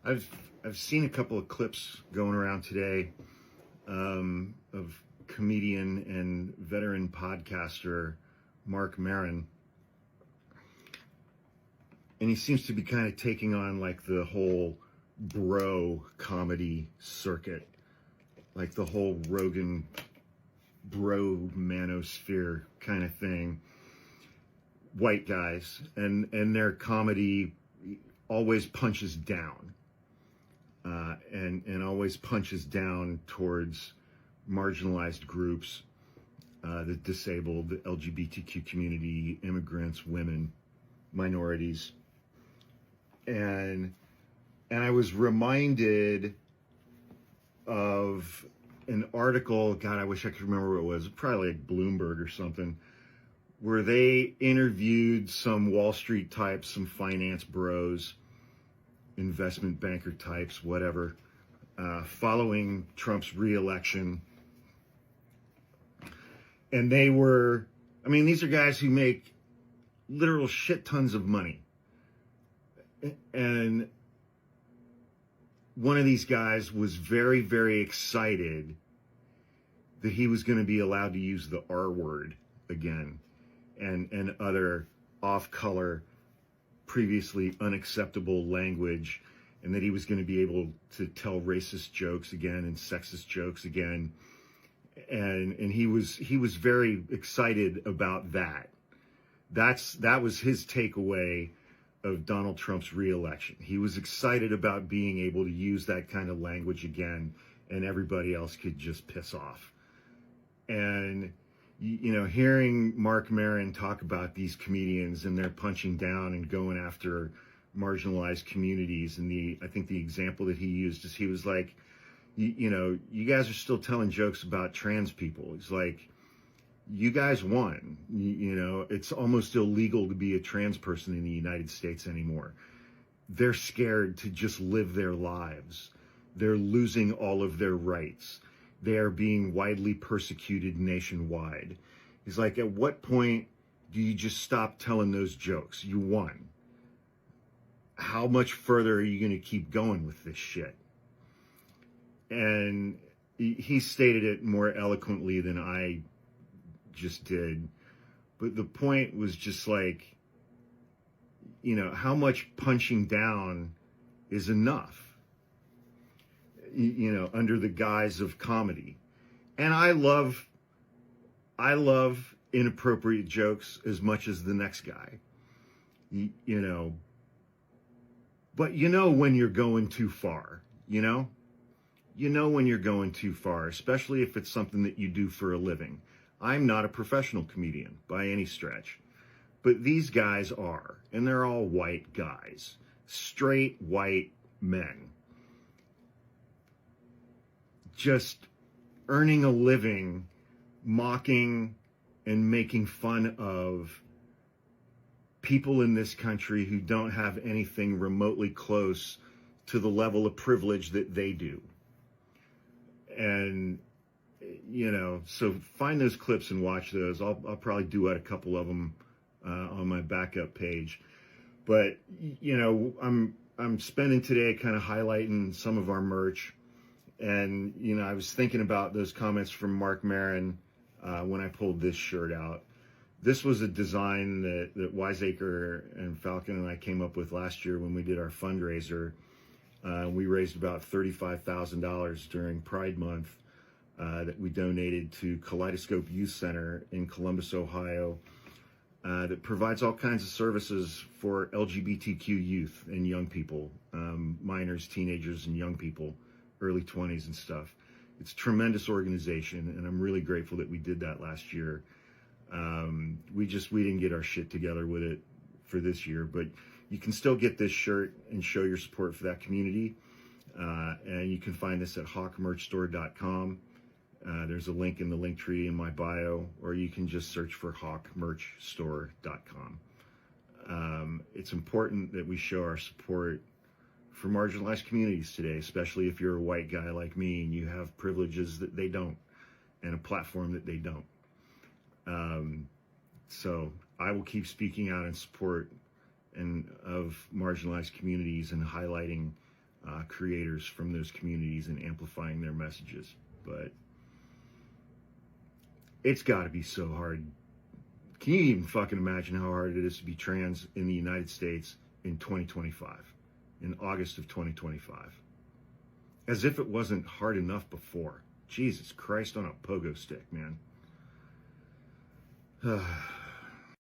I've seen a couple of clips going around today of comedian and veteran podcaster Mark Marin, and he seems to be kind of taking on like the whole bro comedy circuit, like the whole Rogan bro manosphere kind of thing. White guys and their comedy always punches down, and always punches down towards marginalized groups, the disabled, the LGBTQ community, immigrants, women, minorities. And I was reminded of an article, God, I wish I could remember what it was, probably like Bloomberg or something, where they interviewed some Wall Street types, some finance bros, investment banker types, whatever, following Trump's re-election. And they were, I mean, these are guys who make literal shit tons of money. And one of these guys was very, very excited that he was going to be allowed to use the R word again and other off-color, previously unacceptable language, and that he was going to be able to tell racist jokes again and sexist jokes again. And he was very excited about that. That was his takeaway of Donald Trump's re-election. He was excited about being able to use that kind of language again, and everybody else could just piss off. And, you know, hearing Mark Marin talk about these comedians and they're punching down and going after marginalized communities, and I think the example that he used is he was like, you know, you guys are still telling jokes about trans people. He's like, you guys won. You know, it's almost illegal to be a trans person in the United States anymore. They're scared to just live their lives. They're losing all of their rights. They are being widely persecuted nationwide. He's like, at what point do you just stop telling those jokes? You won. How much further are you going to keep going with this shit? And he stated it more eloquently than I just did. But the point was just like, you know, how much punching down is enough, you know, under the guise of comedy. And I love inappropriate jokes as much as the next guy, you know, but you know when you're going too far, you know when you're going too far, especially if it's something that you do for a living. I'm not a professional comedian by any stretch, but these guys are, and they're all white guys, straight white men, just earning a living, mocking and making fun of people in this country who don't have anything remotely close to the level of privilege that they do. And, you know, so find those clips and watch those. I'll probably duet a couple of them on my backup page. But, you know, I'm spending today kind of highlighting some of our merch. And, you know, I was thinking about those comments from Mark Marin when I pulled this shirt out. This was a design that Wiseacre and Falcon and I came up with last year when we did our fundraiser. We raised about $35,000 during Pride Month that we donated to Kaleidoscope Youth Center in Columbus, Ohio, that provides all kinds of services for LGBTQ youth and young people, minors, teenagers, and young people, early 20s and stuff. It's a tremendous organization, and I'm really grateful that we did that last year. We didn't get our shit together with it for this year, but you can still get this shirt and show your support for that community. And you can find this at hawkmerchstore.com. There's a link in the link tree in my bio, or you can just search for hawkmerchstore.com. It's important that we show our support for marginalized communities today, especially if you're a white guy like me and you have privileges that they don't and a platform that they don't. So I will keep speaking out in support of marginalized communities and highlighting creators from those communities and amplifying their messages. But it's got to be so hard. Can you even fucking imagine how hard it is to be trans in the United States in 2025, in August of 2025? As if it wasn't hard enough before. Jesus Christ on a pogo stick, man.